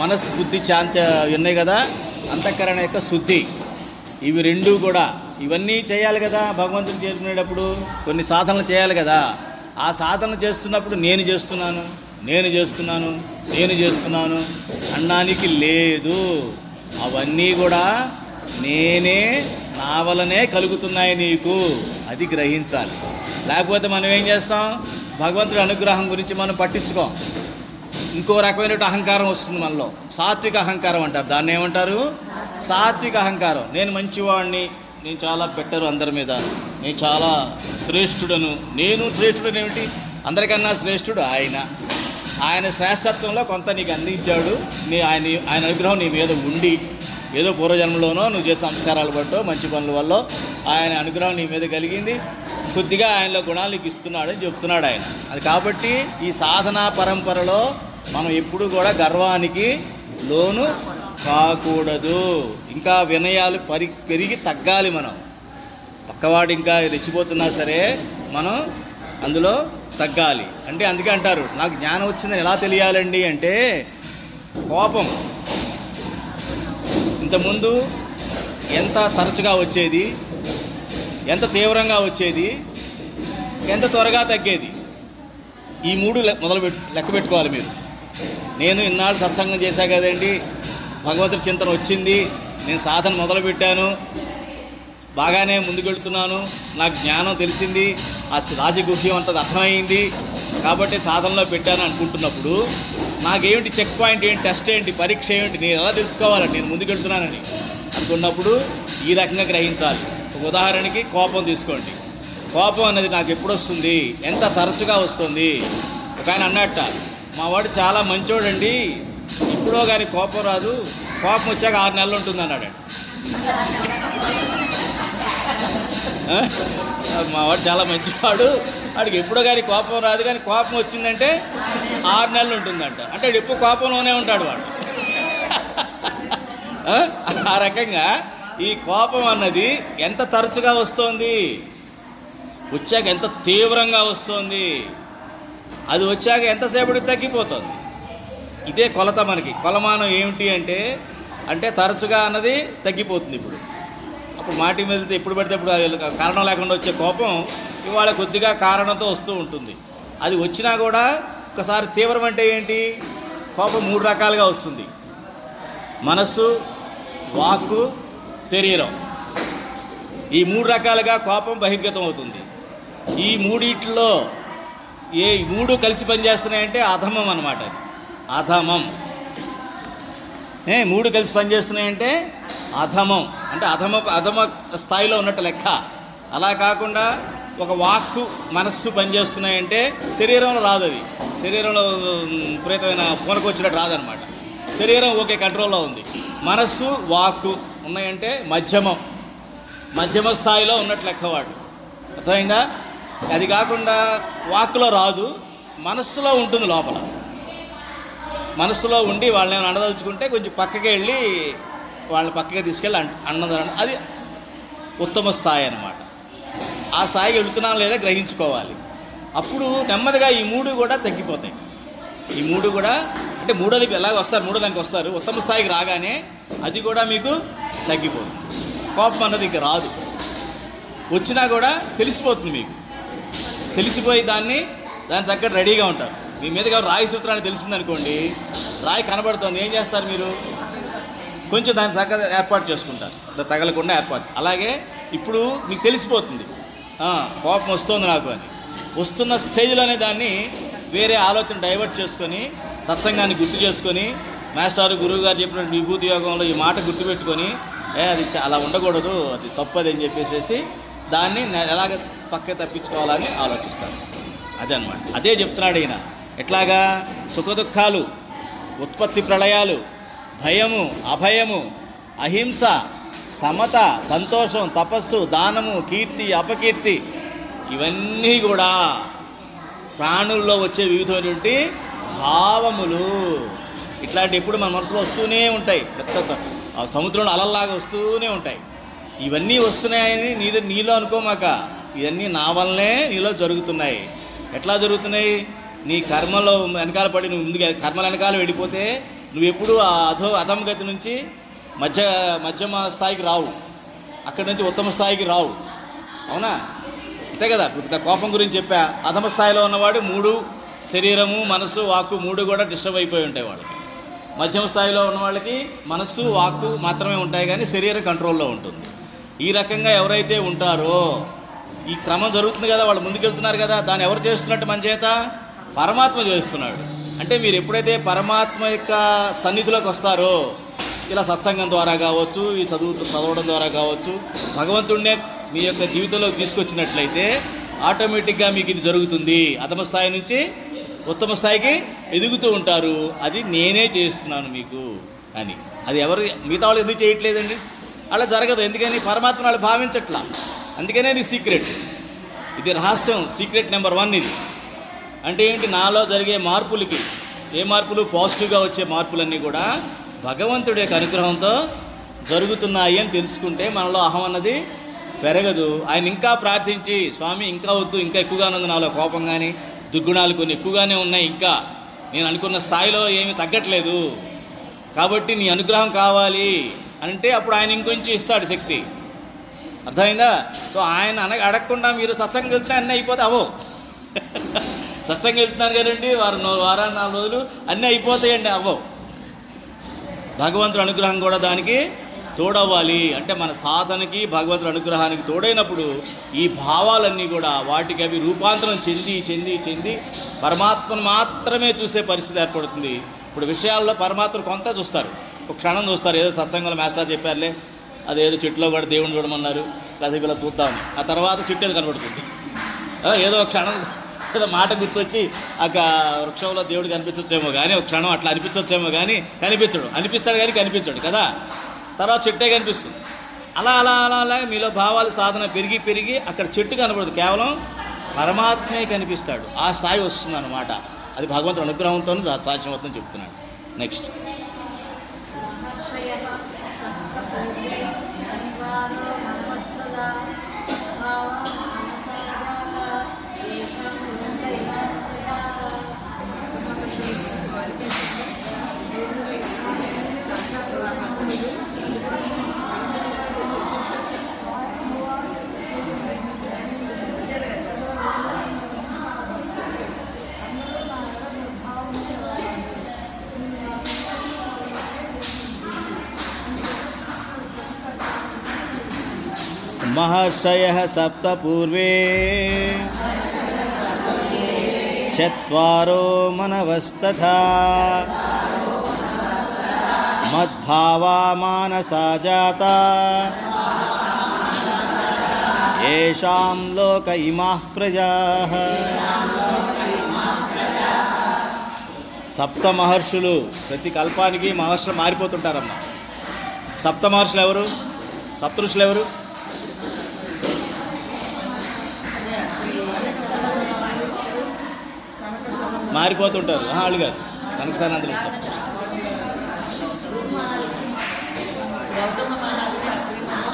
మనసు బుద్ధి ఉన్నాయి కదా, అంతఃకరణ యొక్క శుద్ధి. ఇవి రెండూ కూడా ఇవన్నీ చేయాలి కదా. భగవంతుని చేరుకునేటప్పుడు కొన్ని సాధనలు చేయాలి కదా. ఆ సాధన చేస్తున్నప్పుడు నేను చేస్తున్నాను అనడానికి లేదు. అవన్నీ కూడా నేనే, నా వలనే కలుగుతున్నాయి నీకు, అది గ్రహించాలి. లేకపోతే మనం ఏం చేస్తాం? భగవంతుడి అనుగ్రహం గురించి మనం పట్టించుకోం. ఇంకో రకమైన అహంకారం వస్తుంది మనలో. సాత్విక అహంకారం అంటారు దాన్ని. ఏమంటారు? సాత్విక అహంకారం. నేను మంచివాడిని, నేను చాలా బెటరు అందరి మీద, నేను చాలా శ్రేష్ఠుడను. నేను శ్రేష్ఠుడను ఏమిటి? అందరికన్నా శ్రేష్ఠుడు ఆయన శ్రేష్టత్వంలో కొంత నీకు అందించాడు. ఆయన అనుగ్రహం నీ మీద ఉండి, ఏదో పూర్వజన్మలోనో నువ్వు చేసే సంస్కారాలు బట్టో మంచి పనుల వల్ల ఆయన అనుగ్రహం నీ మీద కలిగింది. కొద్దిగా ఆయనలో గుణాలు నీకు ఇస్తున్నాడని చెప్తున్నాడు ఆయన. అది కాబట్టి ఈ సాధనా పరంపరలో మనం ఎప్పుడు కూడా గర్వానికి లోను కాకూడదు. ఇంకా వినయాలు పెరిగి తగ్గాలి. మనం పక్కవాడు ఇంకా రెచ్చిపోతున్నా సరే మనం అందులో తగ్గాలి. అంటే అందుకే అంటారు నాకు జ్ఞానం వచ్చిందని ఎలా తెలియాలండి అంటే, కోపం ఇంతకుముందు ఎంత తరచుగా వచ్చేది, ఎంత తీవ్రంగా వచ్చేది, ఎంత త్వరగా తగ్గేది, ఈ 3 లెక్క పెట్టుకోవాలి మీరు. నేను ఇన్నాళ్ళు సత్సంగం చేశా కదండి, భగవంతుడి చింతన వచ్చింది, నేను సాధన మొదలుపెట్టాను, బాగానే ముందుకెళ్తున్నాను, నాకు జ్ఞానం తెలిసింది, ఆ రాజగుహ్యం అంతది అర్థమైంది కాబట్టి సాధనలో పెట్టాను అనుకుంటున్నప్పుడు నాకేమిటి చెక్ పాయింట్ ఏంటి, టెస్ట్ ఏంటి, పరీక్ష ఏంటి, నేను ఎలా తెలుసుకోవాలండి నేను ముందుకెళ్తున్నానని అనుకున్నప్పుడు ఈ రకంగా గ్రహించాలి. ఒక ఉదాహరణకి కోపం తీసుకోండి. కోపం అనేది నాకు ఎప్పుడు వస్తుంది, ఎంత తరచుగా వస్తుంది? ఒక ఆయన అన్నట్ట, మా వాడు చాలా మంచోడండి, ఇప్పుడో కానీ కోపం రాదు, కోపం వచ్చాక 6 నెలలు ఉంటుంది అన్నాడు. మా వాడు చాలా మంచివాడు, వాడికి ఎప్పుడో కానీ కోపం రాదు, కానీ కోపం వచ్చిందంటే 6 నెలలు ఉంటుందంట. అంటే ఎప్పుడు కోపంలోనే ఉంటాడు వాడు. ఆ రకంగా ఈ కోపం అన్నది ఎంత తరచుగా వస్తోంది, వచ్చాక ఎంత తీవ్రంగా వస్తోంది, అది వచ్చాక ఎంతసేపటికి తగ్గిపోతుంది. ఇదే కొలత మనకి. కొలమానం ఏమిటి అంటే తరచుగా అన్నది తగ్గిపోతుంది. అప్పుడు మాటి వెళ్తే ఎప్పుడు పడితే ఇప్పుడు కారణం లేకుండా వచ్చే కోపం ఇవాళ కొద్దిగా కారణంతో వస్తూ ఉంటుంది. అది వచ్చినా కూడా ఒకసారి తీవ్రం అంటే ఏంటి, కోపం 3 రకాలుగా వస్తుంది: మనస్సు, వాక్కు, శరీరం. ఈ 3 రకాలుగా కోపం బహిర్గతం అవుతుంది. ఈ మూడిట్లో ఏ 3 కలిసి పనిచేస్తున్నాయంటే అధమం అన్నమాట. అది అధమం. 3 కలిసి పనిచేస్తున్నాయంటే అధమం. అంటే అధమ స్థాయిలో ఉన్నట్టు లెక్క. అలా కాకుండా ఒక వాక్కు, మనస్సు పనిచేస్తున్నాయంటే శరీరంలో రాదు. అది శరీరంలో విపరీతమైన పూనకొచ్చినట్టు రాదనమాట. శరీరం ఓకే కంట్రోల్లో ఉంది. మనస్సు, వాక్కు ఉన్నాయంటే మధ్యమ స్థాయిలో ఉన్నట్టు లెక్కవాడు. అర్థమైందా? అది కాకుండా వాక్కులో రాదు, మనస్సులో ఉంటుంది. లోపల మనస్సులో ఉండి వాళ్ళని ఏమైనా అనదలుచుకుంటే కొంచెం పక్కకి వెళ్ళి వాళ్ళని పక్కకి తీసుకెళ్ళి అన్నదాన్ని, అది ఉత్తమ స్థాయి అన్నమాట. ఆ స్థాయికి వెళుతున్నాం లేదా గ్రహించుకోవాలి. అప్పుడు నెమ్మదిగా ఈ 3 కూడా తగ్గిపోతాయి. ఈ 3 కూడా అంటే మూడోది ఎలాగ వస్తారు, మూడో దానికి వస్తారు. ఉత్తమ స్థాయికి రాగానే అది కూడా మీకు తగ్గిపోతుంది. కోపం అన్నది ఇక రాదు. వచ్చినా కూడా తెలిసిపోతుంది మీకు. తెలిసిపోయి దాని తగ్గట్టు రెడీగా ఉంటారు. మీ మీదగా రాయి సూత్రాన్ని తెలిసిందనుకోండి, రాయి కనబడుతుంది, ఏం చేస్తారు మీరు? కొంచెం దాని తగ్గ ఏర్పాటు చేసుకుంటారు, తగలకుండా ఏర్పాటు. అలాగే ఇప్పుడు మీకు తెలిసిపోతుంది కోపం వస్తుంది నాకు అని. వస్తున్న స్టేజ్లోనే దాన్ని వేరే ఆలోచన డైవర్ట్ చేసుకొని, సత్సంగాన్ని గుర్తు చేసుకొని, మాస్టారు గురువు గారు చెప్పినట్టు విభూతి యోగంలో ఈ మాట గుర్తుపెట్టుకొని, అది అలా ఉండకూడదు, అది తప్పది అని చెప్పేసి దాన్ని ఎలాగ పక్క తప్పించుకోవాలని ఆలోచిస్తారు. అదే అన్నమాట. అదే చెప్తున్నాడు ఈయన. ఎట్లాగా? సుఖదుఖాలు, ఉత్పత్తి ప్రళయాలు, భయము, అభయము, అహింస, సమత, సంతోషం, తపస్సు, దానము, కీర్తి, అపకీర్తి, ఇవన్నీ కూడా ప్రాణుల్లో వచ్చే వివిధమైనటువంటి భావములు. ఇట్లాంటి ఎప్పుడు మన మనసులో వస్తూనే ఉంటాయి. పెద్ద సముద్రంలో అలల్లాగా వస్తూనే ఉంటాయి. ఇవన్నీ వస్తున్నాయని నీలో అనుకోమాక. ఇవన్నీ నా వల్లనే నీలో జరుగుతున్నాయి. ఎట్లా జరుగుతున్నాయి? నీ కర్మలో వెనకాల పడి నువ్వు ముందుగా కర్మల వెనకాల వెళ్ళిపోతే నువ్వు ఎప్పుడు అధమగతి నుంచి మధ్యమ స్థాయికి రావు, అక్కడి నుంచి ఉత్తమ స్థాయికి రావు. అవునా? అంతే కదా. ఇప్పుడు కోపం గురించి చెప్పా. అధమ స్థాయిలో ఉన్నవాడు 3, శరీరము, మనస్సు, వాక్కు 3 కూడా డిస్టర్బ్ అయిపోయి ఉంటాయి వాళ్ళకి. మధ్యమ స్థాయిలో ఉన్న వాళ్ళకి మనస్సు, వాక్కు మాత్రమే ఉంటాయి, కానీ శరీరం కంట్రోల్లో ఉంటుంది. ఈ రకంగా ఎవరైతే ఉంటారో, ఈ క్రమం జరుగుతుంది కదా, వాళ్ళు ముందుకెళ్తున్నారు కదా, దాన్ని ఎవరు చేస్తున్నట్టు మన చేత? పరమాత్మ చేస్తున్నాడు. అంటే మీరు ఎప్పుడైతే పరమాత్మ యొక్క సన్నిధిలోకి వస్తారో, ఇలా సత్సంగం ద్వారా కావచ్చు, ఈ చదవడం ద్వారా కావచ్చు, భగవంతుడినే మీ యొక్క జీవితంలో తీసుకొచ్చినట్లయితే ఆటోమేటిక్గా మీకు ఇది జరుగుతుంది. అధమ స్థాయి నుంచి ఉత్తమ స్థాయికి ఎదుగుతూ ఉంటారు. అది నేనే చేస్తున్నాను మీకు అని. అది ఎవరు మిగతా వాళ్ళు ఎందుకు చేయట్లేదండి? అలా జరగదు. ఎందుకని? పరమాత్మ వాళ్ళు భావించట్లా. అందుకనే ఇది సీక్రెట్, ఇది రహస్యం. సీక్రెట్ నెంబర్ 1 ఇది. అంటే ఏంటి? నాలో జరిగే మార్పులకి, ఏ మార్పులు? పాజిటివ్గా వచ్చే మార్పులన్నీ కూడా భగవంతుడి యొక్క అనుగ్రహంతో జరుగుతున్నాయి అని తెలుసుకుంటే మనలో అహం అన్నది పెరగదు. ఆయన ఇంకా ప్రార్థించి, స్వామి ఇంకా వద్దు, ఇంకా ఎక్కువగానే ఉంది నాలో కోపం, కానీ దుర్గుణాలు కొన్ని ఎక్కువగానే ఉన్నాయి, ఇంకా నేను అనుకున్న స్థాయిలో ఏమీ తగ్గట్లేదు, కాబట్టి నీ అనుగ్రహం కావాలి అంటే అప్పుడు ఆయన ఇంకొంచెం ఇస్తాడు శక్తి. అర్థమైందా? సో ఆయన అడగకుండా మీరు సత్సంగం వెళ్తే అన్నీ అయిపోతే అవో. సత్సంగం వెళ్తున్నారు కదండి, వారాలు 4 రోజులు అన్నీ అయిపోతాయండి, అవో. భగవంతుడి అనుగ్రహం కూడా దానికి తోడవ్వాలి. అంటే మన సాధనకి భగవంతుడి అనుగ్రహానికి తోడైనప్పుడు ఈ భావాలన్నీ కూడా వాటికి అవి రూపాంతరం చెంది పరమాత్మను మాత్రమే చూసే పరిస్థితి ఏర్పడుతుంది. ఇప్పుడు విషయాల్లో పరమాత్మను కొంత చూస్తారు, ఒక క్షణం చూస్తారు. ఏదో సత్సంగంలో మాస్టర్ చెప్పారులే, అదేదో చెట్టులో కూడా దేవుని చూడమన్నారు, లేదా ఇలా చూద్దామని. ఆ తర్వాత చెట్టు ఏదో కనబడుతుంది. ఏదో ఒక క్షణం ఏదో మాట గుర్తొచ్చి ఆ వృక్షంలో దేవుడు కనిపించవచ్చేమో కానీ, ఒక క్షణం అట్లా అనిపించవచ్చేమో కానీ కనిపించడు. అనిపిస్తాడు కానీ కనిపించడు కదా. తర్వాత చెట్టే కనిపిస్తుంది. అలా అలా అలా అలా మీలో భావాలు సాధన పెరిగి అక్కడ చెట్టు కనబడదు, కేవలం పరమాత్మే కనిపిస్తాడు. ఆ స్థాయి వస్తుంది అన్నమాట. అది భగవంతుడి అనుగ్రహంతో సాధ్యమవుతుందని చెప్తున్నాడు. నెక్స్ట్ महर्षयः सप्त पूर्वे चत्वारो मनवस्तथा मद्भावा मानसा जाता येषां लोक इमाः प्रजाः. సప్త మహర్షులు ప్రతి కల్పానికి మహర్షులు మారిపోతుంటారమ్మా. సప్త మహర్షులు ఎవరు? సప్తఋషులు ఎవరు? మారిపోతుంటారు. వాళ్ళు కాదు, సనకసనందులు సప్తఋషులు.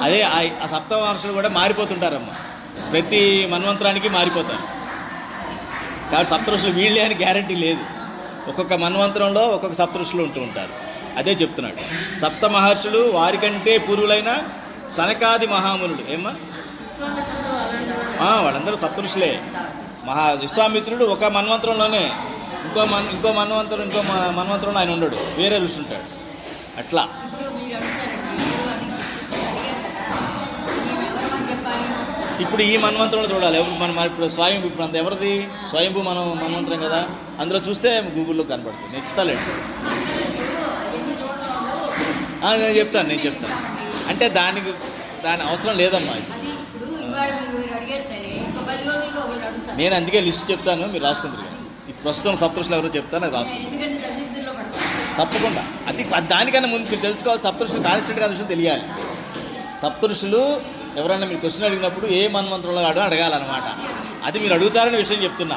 అదే ఆ సప్త మహర్షులు కూడా మారిపోతుంటారమ్మా. ప్రతి మన్వంతరానికి మారిపోతారు. కాబట్టి సప్తఋషులు వీళ్ళే అని గ్యారంటీ లేదు. ఒక్కొక్క మన్వంతరంలో ఒక్కొక్క సప్తఋషులు ఉంటూ ఉంటారు. అదే చెప్తున్నాడు. సప్త మహర్షులు వారికంటే పూర్వులైన సనకాది మహామునులు. ఏమ్మా? వాళ్ళందరూ సప్తఋషులే. విశ్వామిత్రుడు ఒక మన్వంతరంలోనే, ఇంకో మన్వంతరంలో ఆయన ఉండడు, వేరే ఋషి ఉంటాడు. అట్లా ఇప్పుడు ఈ మన్వంతరంలో చూడాలి. ఎవరు మనం ఇప్పుడు స్వయంభూ, ఇప్పుడు అంత ఎవరిది స్వయంభూ మన్వంతరం కదా, అందులో చూస్తే గూగుల్లో కనపడుతుంది. నెక్స్ట్లేండి నేను చెప్తాను. అంటే దాని అవసరం లేదమ్మా. నేను అందుకే లిస్ట్ చెప్తాను, మీరు రాసుకుంటారు. ఇప్పుడు ప్రస్తుతం సప్తఋషులు ఎవరో చెప్తాను, అది రాసుకుంటాను తప్పకుండా. అది దానికన్నా ముందు మీరు తెలుసుకోవాలి. సప్తఋషులు కాన్స్టెంట్గా విషయం తెలియాలి. సప్తఋషులు ఎవరైనా మీరు క్వశ్చన్ అడిగినప్పుడు ఏ మన్వంతరంలో అడగాలన్నమాట. అది మీరు అడుగుతారనే విషయం చెప్తున్నా.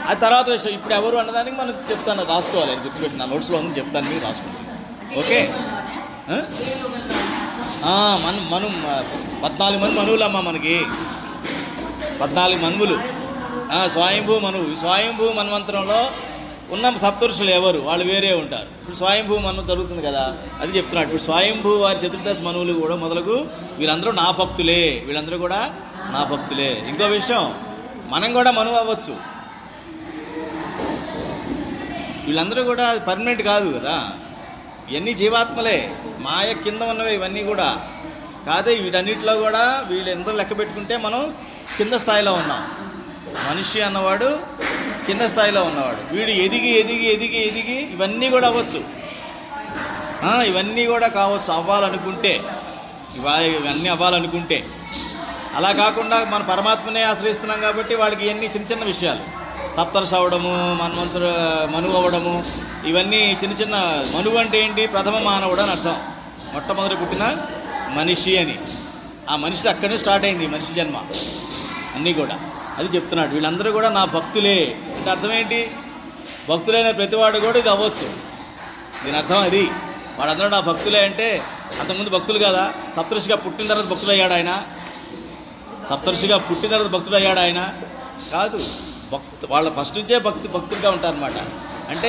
అది తర్వాత విషయం. ఇప్పుడు ఎవరు అన్నదానికి మనం చెప్తాను, రాసుకోవాలి. అని గుర్తుపెట్టి నా నోట్స్లో ఉంది, చెప్తాను, మీరు రాసుకుంటారు. ఓకే. 14 మంది మనువులమ్మా మనకి. 14 మనువులు. స్వయంభూ మన్వంతరంలో ఉన్న సప్తఋషులు ఎవరు? వాళ్ళు వేరే ఉంటారు. ఇప్పుడు స్వయంభూ మన్వం జరుగుతుంది కదా, అది చెప్తున్నాడు. ఇప్పుడు స్వయంభూ వారి చతుర్దశ మనువులు కూడా మొదలుగు వీళ్ళందరూ నా భక్తులే. ఇంకో విషయం, మనం కూడా మనువు అవ్వచ్చు. వీళ్ళందరూ కూడా పర్మనెంట్ కాదు కదా, ఇవన్నీ జీవాత్మలే. మాయ కింద ఉన్నవి ఇవన్నీ కూడా కాదే. వీటన్నిటిలో కూడా వీళ్ళందరూ లెక్క పెట్టుకుంటే మనం కింద స్థాయిలో ఉన్నాం. మనిషి అన్నవాడు కింద స్థాయిలో ఉన్నవాడు. వీడు ఎదిగి ఇవన్నీ కూడా అవ్వచ్చు. ఇవన్నీ కూడా కావచ్చు, అవ్వాలనుకుంటే. ఇవన్నీ అవ్వాలనుకుంటే. అలా కాకుండా మన పరమాత్మనే ఆశ్రయిస్తున్నాం కాబట్టి వాడికి ఇవన్నీ చిన్న విషయాలు. సప్తర్షి అవ్వడము, మనువు అవ్వడము, ఇవన్నీ చిన్న. మనువు అంటే ఏంటి? ప్రథమ మానవుడు అని అర్థం. మొట్టమొదటి పుట్టిన మనిషి అని. ఆ మనిషి అక్కడి నుంచి స్టార్ట్ అయింది మనిషి జన్మ అన్నీ కూడా. అది చెప్తున్నాడు. వీళ్ళందరూ కూడా నా భక్తులే అంటే అర్థం ఏంటి? భక్తులైన ప్రతివాడు కూడా ఇది అవ్వచ్చు. దీని అర్థం అది. వాడందరూ నా భక్తులే అంటే అంతకుముందు భక్తులు కదా. సప్తర్షిగా పుట్టిన తర్వాత భక్తులయ్యాడు ఆయన. భక్తుడయ్యాడు ఆయన కాదు. వాళ్ళ ఫస్ట్ నుంచే భక్తులుగా ఉంటారన్నమాట. అంటే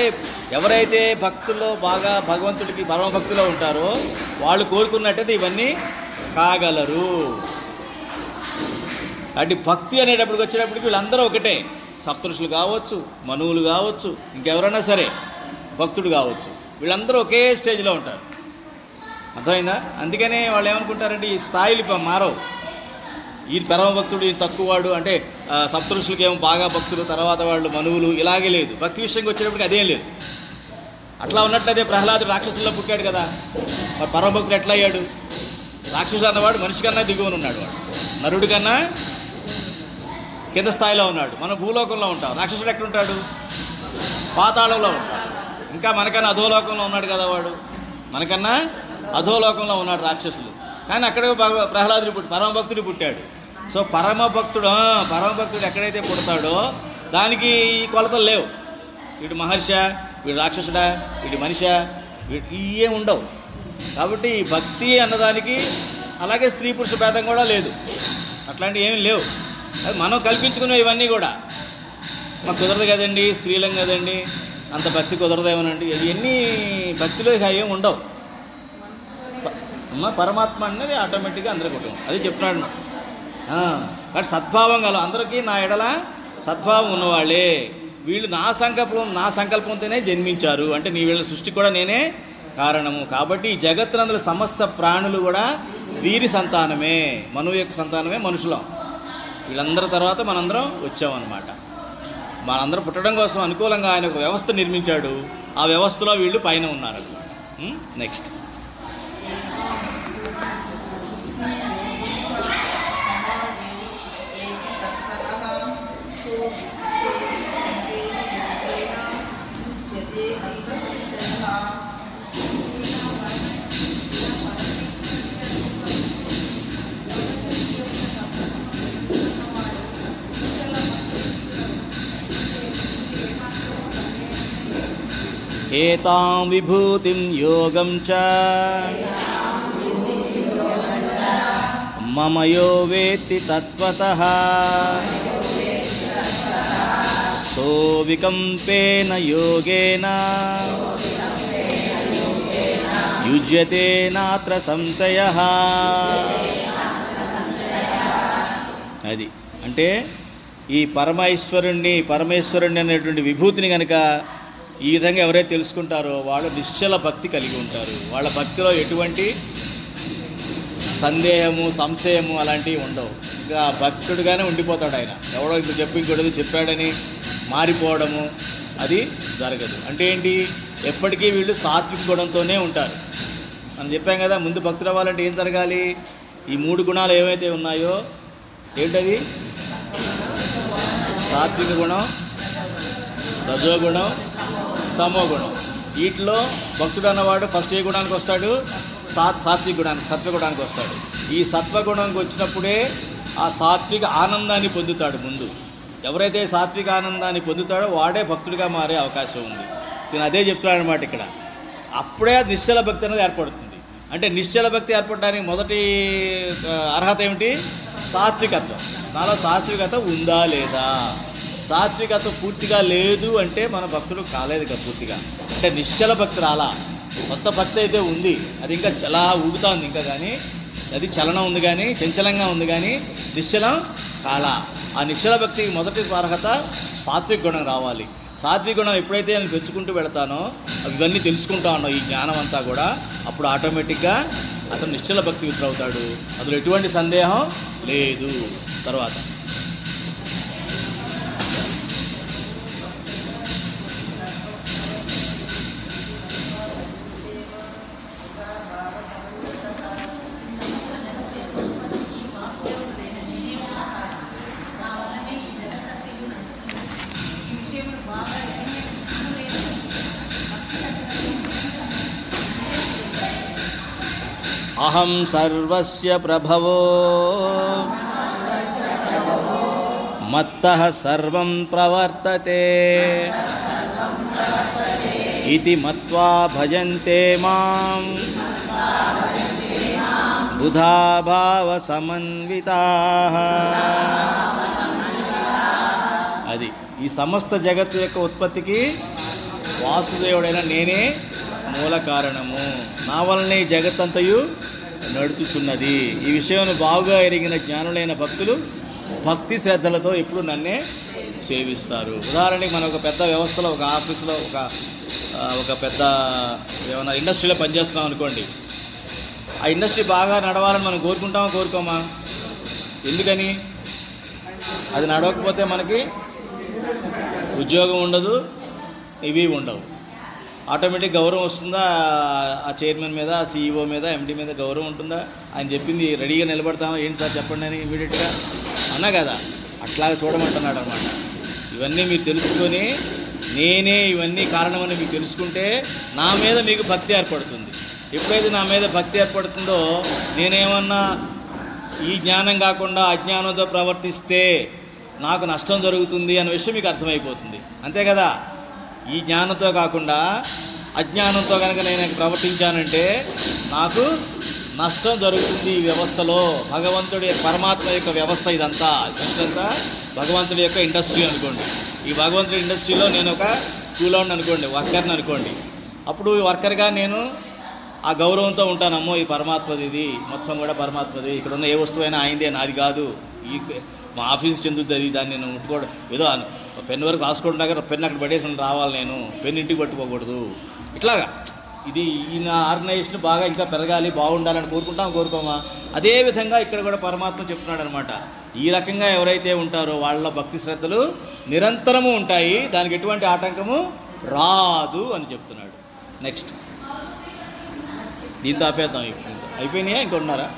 ఎవరైతే భక్తుల్లో బాగా భగవంతుడికి పరమభక్తిలో ఉంటారో వాళ్ళు కోరుకున్నట్టయితే ఇవన్నీ కాగలరు. అంటే భక్తి అనేటప్పటికి వచ్చేటప్పటికి వీళ్ళందరూ ఒకటే. సప్తఋషులు కావచ్చు, మనువులు కావచ్చు, ఇంకెవరైనా సరే, భక్తుడు కావచ్చు, వీళ్ళందరూ ఒకే స్టేజ్లో ఉంటారు. అర్థమైందా? అందుకనే వాళ్ళు ఏమనుకుంటారంటే ఈ స్థాయిలు మారవు. ఈ పరమభక్తుడు ఈ తక్కువవాడు అంటే సప్తఋషులకి ఏమో బాగా భక్తులు, తర్వాత వాళ్ళు మనువులు, ఇలాగే లేదు. భక్తి విషయంకి వచ్చేటప్పటికి అదేం లేదు. అట్లా ఉన్నట్లయితే ప్రహ్లాదుడు రాక్షసుల్లో పుట్టాడు కదా, మరి పరమభక్తుడు ఎట్లా అయ్యాడు? రాక్షసుడు అన్నవాడు మనిషి కన్నా దిగువన ఉన్నాడు. వాడు నరుడి కన్నా కింద స్థాయిలో ఉన్నాడు. మనం భూలోకంలో ఉంటాం. రాక్షసుడు ఎక్కడ ఉంటాడు? పాతాళంలో ఉంటాడు. ఇంకా మనకన్నా అధోలోకంలో ఉన్నాడు కదా వాడు. మనకన్నా అధోలోకంలో ఉన్నాడు రాక్షసులు. కానీ అక్కడే ప్రహ్లాదుడు పరమభక్తుడు పుట్టాడు. సో పరమభక్తుడు ఎక్కడైతే పుడతాడో దానికి ఈ కొలతలు లేవు. వీడు మహర్ష, వీడు రాక్షసుడా, వీడి మనిషా, ఇవే ఉండవు. కాబట్టి ఈ భక్తి అన్నదానికి అలాగే స్త్రీ పురుష భేదం కూడా లేదు. అట్లాంటివి ఏమీ లేవు. అది మనం కల్పించుకునే ఇవన్నీ కూడా మాకు కుదరదు కదండి, స్త్రీలం కదండి, అంత భక్తి కుదరదేమోనండి, ఇవన్నీ భక్తిలో ఇక ఏమి ఉండవు. పరమాత్మ అనేది ఆటోమేటిక్గా అందరికీ ఉంటుంది. అది చెప్తున్నాడు. కాబట్టి సద్భావం గల అందరికీ నా ఎడల సద్భావం ఉన్నవాళ్ళే. వీళ్ళు నా సంకల్పంతోనే జన్మించారు. అంటే నీ వీళ్ళ సృష్టి కూడా నేనే కారణము. కాబట్టి ఈ జగత్తునందుల సమస్త ప్రాణులు కూడా వీరి సంతానమే, మనువు యొక్క సంతానమే మనుషులం. వీళ్ళందరి తర్వాత మనందరం వచ్చామన్నమాట. మనందరం పుట్టడం కోసం అనుకూలంగా ఆయన ఒక వ్యవస్థ నిర్మించాడు. ఆ వ్యవస్థలో వీళ్ళు పైన ఉన్నారన్నమాట. నెక్స్ట్ ఏతాం విభూతిం యోగం చ మమ యో వేత్తి తత్వతః సో వికంపేన యోగేన యుజ్యతే నాత్ర సంశయః. అది అంటే ఈ పరమేశ్వరుణ్ణి అనేటువంటి విభూతిని కనుక ఈ విధంగా ఎవరైతే తెలుసుకుంటారో వాళ్ళు నిశ్చల భక్తి కలిగి ఉంటారు. వాళ్ళ భక్తిలో ఎటువంటి సందేహము సంశయము అలాంటివి ఉండవు. ఇంకా భక్తుడుగానే ఉండిపోతాడు ఆయన. ఎవడో ఇంకో ఇంకోటి చెప్పాడని మారిపోవడము అది జరగదు. అంటే ఏంటి, ఎప్పటికీ వీళ్ళు సాత్విక గుణంతోనే ఉంటారు. మనం చెప్పాం కదా, ముందు భక్తులు అవ్వాలంటే ఏం జరగాలి, ఈ 3 గుణాలు ఏవైతే ఉన్నాయో ఏంటది, సాత్విక గుణం, రజోగుణం, తమో గుణం. వీటిలో భక్తుడు అన్నవాడు ఫస్ట్ ఏ గుణానికి వస్తాడు, సాత్విక గుణానికి, సత్వగుణానికి వస్తాడు. ఈ సత్వగుణానికి వచ్చినప్పుడే ఆ సాత్విక ఆనందాన్ని పొందుతాడు. ముందు ఎవరైతే సాత్విక ఆనందాన్ని పొందుతాడో వాడే భక్తుడిగా మారే అవకాశం ఉంది. నేను అదే చెప్తున్నాడు అనమాట ఇక్కడ. అప్పుడే నిశ్చల భక్తి అనేది ఏర్పడుతుంది. అంటే నిశ్చల భక్తి ఏర్పడడానికి మొదటి అర్హత ఏమిటి, సాత్వికత్వం. నాలో సాత్వికత ఉందా లేదా, సాత్వికత్వం పూర్తిగా లేదు అంటే మన భక్తుడు కాలేదు ఇక పూర్తిగా. అంటే నిశ్చల భక్తి రాలా, కొత్త భక్తి అయితే ఉంది, అది ఇంకా చాలా ఊగుతా ఉంది ఇంకా, కానీ అది చలనం ఉంది కానీ చంచలంగా ఉంది కానీ నిశ్చలం కాలా. ఆ నిశ్చల భక్తికి మొదటి అర్హత సాత్విక గుణం రావాలి. సాత్విక గుణం ఎప్పుడైతే నేను పెంచుకుంటూ వెళతానో, ఇవన్నీ తెలుసుకుంటా ఉన్నావు ఈ జ్ఞానం అంతా కూడా, అప్పుడు ఆటోమేటిక్గా అతను నిశ్చల భక్తి విత్రవుతాడు. అందులో ఎటువంటి సందేహం లేదు. తర్వాత అహం సర్వస్య ప్రభవో మత్తః సర్వం ప్రవర్తతే ఇతి మత్వా భజంతే మాం బుధా భావ సమన్వితాః. అది ఈ సమస్త జగత్తు యొక్క ఉత్పత్తికి వాసుదేవుడైన నేనే మూల కారణము, నా వలనే జగత్తంతయు నడుచుచున్నది. ఈ విషయం బాగా ఎరిగిన జ్ఞానులైన భక్తులు భక్తి శ్రద్ధలతో ఎప్పుడు నన్నే సేవిస్తారు. ఉదాహరణకి మనం ఒక పెద్ద వ్యవస్థలో, ఒక ఆఫీస్లో, ఒక పెద్ద ఏమైనా ఇండస్ట్రీలో పనిచేస్తున్నాం అనుకోండి. ఆ ఇండస్ట్రీ బాగా నడవాలని మనం కోరుకోమా? ఎందుకని? అది నడవకపోతే మనకి ఉద్యోగం ఉండదు, ఇవి ఉండవు. ఆటోమేటిక్ గౌరవం వస్తుందా ఆ చైర్మన్ మీద, ఆ సీఈఓ మీద, ఎండీ మీద గౌరవం ఉంటుందా? ఆయన చెప్పింది రెడీగా నిలబడతామా, ఏంటి సార్ చెప్పండి అని ఇమీడియట్గా అన్నా కదా, అట్లాగా చూడమంటున్నాడు అనమాట. ఇవన్నీ మీరు తెలుసుకొని, నేనే ఇవన్నీ కారణమని మీకు తెలుసుకుంటే నా మీద మీకు భక్తి ఏర్పడుతుంది. ఎప్పుడైతే నా మీద భక్తి ఏర్పడుతుందో, నేనేమన్నా ఈ జ్ఞానం కాకుండా అజ్ఞానంతో ప్రవర్తిస్తే నాకు నష్టం జరుగుతుంది అనే విషయం మీకు అర్థమైపోతుంది. అంతే కదా, ఈ జ్ఞానంతో కాకుండా అజ్ఞానంతో కనుక నేను ప్రవర్తించానంటే నాకు నష్టం జరుగుతుంది ఈ వ్యవస్థలో. భగవంతుడి పరమాత్మ యొక్క వ్యవస్థ ఇదంతా, సృష్టి అంతా భగవంతుడి యొక్క ఇండస్ట్రీ అనుకోండి. ఈ భగవంతుడి ఇండస్ట్రీలో నేను ఒక కూలౌండ్ అనుకోండి, వర్కర్ని అనుకోండి. అప్పుడు వర్కర్గా నేను ఆ గౌరవంతో ఉంటానమ్మో ఈ పరమాత్మది, ఇది మొత్తం కూడా పరమాత్మది, ఇక్కడ ఉన్న ఏ వస్తువైనా అయిందే, నాది కాదు, ఈ మా ఆఫీస్ చెందుద్ది, అది దాన్ని నేను ముట్టుకోవడం, ఏదో పెన్ వరకు రాసుకుంటున్నాక పెన్ అక్కడ పడేసి రావాలి, నేను పెన్ ఇంటికి పట్టుకోకూడదు. ఇట్లాగా ఇది ఈ నా ఆర్గనైజేషన్ బాగా ఇంకా పెరగాలి, బాగుండాలని కోరుకోమా? అదేవిధంగా ఇక్కడ కూడా పరమాత్మ చెప్తున్నాడు అనమాట. ఈ రకంగా ఎవరైతే ఉంటారో వాళ్ళ భక్తి శ్రద్ధలు నిరంతరము ఉంటాయి, దానికి ఎటువంటి ఆటంకము రాదు అని చెప్తున్నాడు. నెక్స్ట్ దీంతో ఆపేద్దాం. అయిపోయినాయా ఇంకొన్నారా?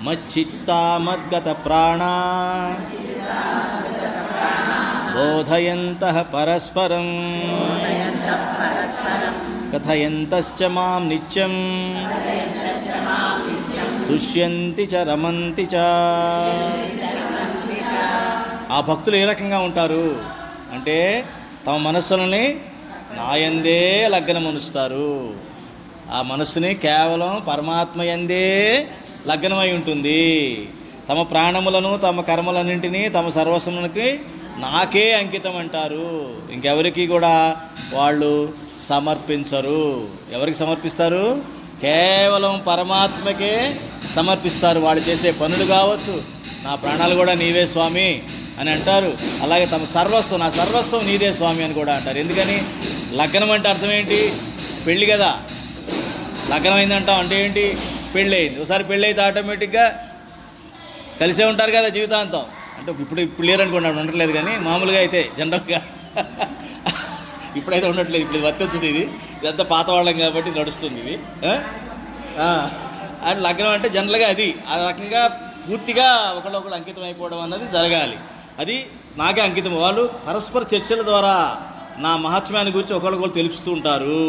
మచ్చిత్తా మద్గత ప్రాణా బోధయంతః పరస్పరం కథయంతశ్చ మాం నిత్యం తుష్యంతి చ రమంతి చ. ఆ భక్తులు ఏ రకంగా ఉంటారు అంటే తమ మనస్సులని నాయందే లగ్నమనుస్తారు. ఆ మనస్సుని కేవలం పరమాత్మ యందే లగ్నమై ఉంటుంది. తమ ప్రాణములను తమ కర్మలన్నింటినీ తమ సర్వస్వమునికి నాకే అంకితం అంటారు. ఇంకెవరికి కూడా వాళ్ళు సమర్పించరు. ఎవరికి సమర్పిస్తారు? కేవలం పరమాత్మకే సమర్పిస్తారు. వాళ్ళు చేసే పనులు కావచ్చు, నా ప్రాణాలు కూడా నీవే స్వామి అని అంటారు. అలాగే తమ సర్వస్వం, నా సర్వస్వం నీదే స్వామి అని కూడా అంటారు. ఎందుకని? లగ్నం అంటే అర్థం ఏంటి? పెళ్ళి కదా. లగ్నం అయిందంటాం అంటే ఏంటి? పెళ్ళి అయింది. ఒకసారి పెళ్ళి అయితే ఆటోమేటిక్గా కలిసే ఉంటారు కదా జీవితాంతం. అంటే ఇప్పుడు లేరనుకున్నాడు, ఉండట్లేదు. కానీ మామూలుగా అయితే జనరల్గా ఇప్పుడైతే ఉండట్లేదు. ఇప్పుడు ఇది వర్తించదు. ఇదంతా పాత వాళ్ళం కాబట్టి నడుస్తుంది ఇది. అండ్ లగ్నం అంటే జనరల్గా అది ఆ రకంగా పూర్తిగా ఒకళ్ళొకళ్ళు అంకితం అయిపోవడం అన్నది జరగాలి. అది నాకే అంకితం. వాళ్ళు పరస్పర చర్చల ద్వారా నా మహాత్మ్యాన్ని గురించి ఒకళ్ళొకళ్ళు తెలుపుతూ ఉంటారు,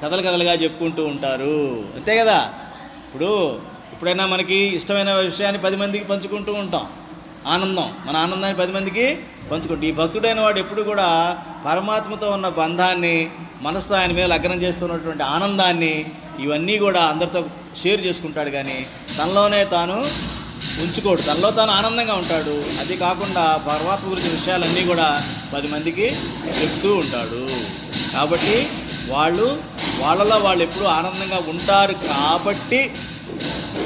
కథలుగా చెప్పుకుంటూ ఉంటారు. అంతే కదా. ఇప్పుడైనా మనకి ఇష్టమైన విషయాన్ని 10 మందికి పంచుకుంటూ ఉంటాం. ఆనందం, మన ఆనందాన్ని 10 మందికి పంచుకుంటాం. ఈ భక్తుడైన వాడు ఎప్పుడు కూడా పరమాత్మతో ఉన్న బంధాన్ని, మనసు ఆయన మీద లగ్నం చేస్తున్నటువంటి ఆనందాన్ని, ఇవన్నీ కూడా అందరితో షేర్ చేసుకుంటాడు. కానీ తనలోనే తాను ఉంచుకోడు. తనలో తాను ఆనందంగా ఉంటాడు. అది కాకుండా పరమాత్మ గురించి విషయాలన్నీ కూడా 10 మందికి చెప్తూ ఉంటాడు. కాబట్టి వాళ్ళలో వాళ్ళు ఎప్పుడూ ఆనందంగా ఉంటారు. కాబట్టి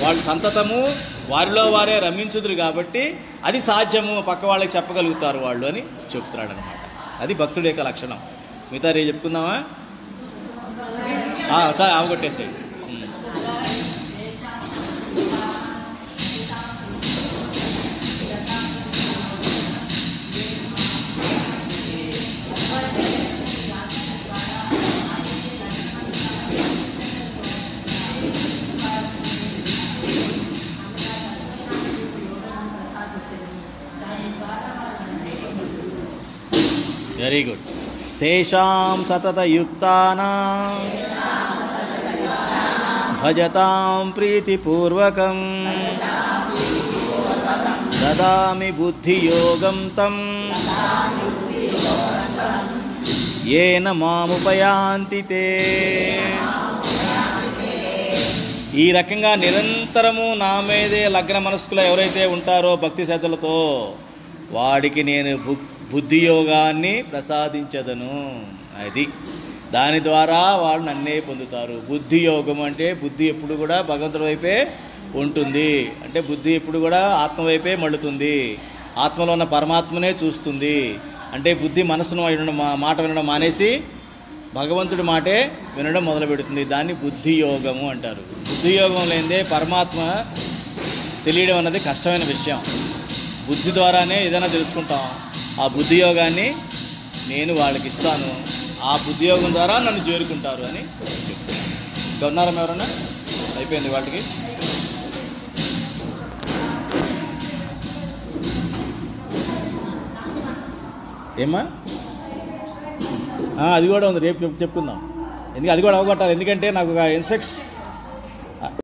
వాళ్ళు సంతతము వారిలో వారే రమించుదురు. కాబట్టి అది సాధ్యము, పక్క వాళ్ళకి చెప్పగలుగుతారు వాళ్ళు అని చెప్తున్నాడు అనమాట. అది భక్తుడి యొక్క లక్షణం. మిగతా రేపు చెప్పుకుందామా? అవగొట్టేసేయండి. Very good. తేషాం సతతయుక్తానాం భజతాం ప్రీతిపూర్వకం దదామి బుద్ధియోగం తం ఏన మాముపయాంతి తే. ఈ రకంగా నిరంతరము నా మీదే లగ్న మనస్కులు ఎవరైతే ఉంటారో భక్తి శ్రద్ధలతో, వాడికి నేను బుద్ధియోగాన్ని ప్రసాదించదను. అది దాని ద్వారా వాళ్ళు నన్నే పొందుతారు. బుద్ధియోగం అంటే బుద్ధి ఎప్పుడు కూడా భగవంతుడి వైపే ఉంటుంది. అంటే బుద్ధి ఎప్పుడు కూడా ఆత్మ వైపే మళ్ళుతుంది, ఆత్మలో ఉన్న పరమాత్మనే చూస్తుంది. అంటే బుద్ధి మనసును వినడం, మాట వినడం మానేసి భగవంతుడి మాటే వినడం మొదలు పెడుతుంది. దాన్ని బుద్ధియోగము అంటారు. బుద్ధియోగం లేనిదే పరమాత్మ తెలియడం అన్నది కష్టమైన విషయం. బుద్ధి ద్వారానే ఏదైనా తెలుసుకుంటాం. ఆ బుద్ధియోగాన్ని నేను వాళ్ళకి ఇస్తాను, ఆ బుద్ధియోగం ద్వారా నన్ను చేరుకుంటారు అని చెప్తున్నాను. ఇంకా ఉన్నారా ఎవరన్నా? అయిపోయింది వాళ్ళకి. ఏమ్మా? అది కూడా ఉంది, రేపు చెప్పుకుందాం. ఎందుకంటే అది కూడా అవగొట్టాలి. ఎందుకంటే నాకు ఒక ఇన్స్ట్రక్షన్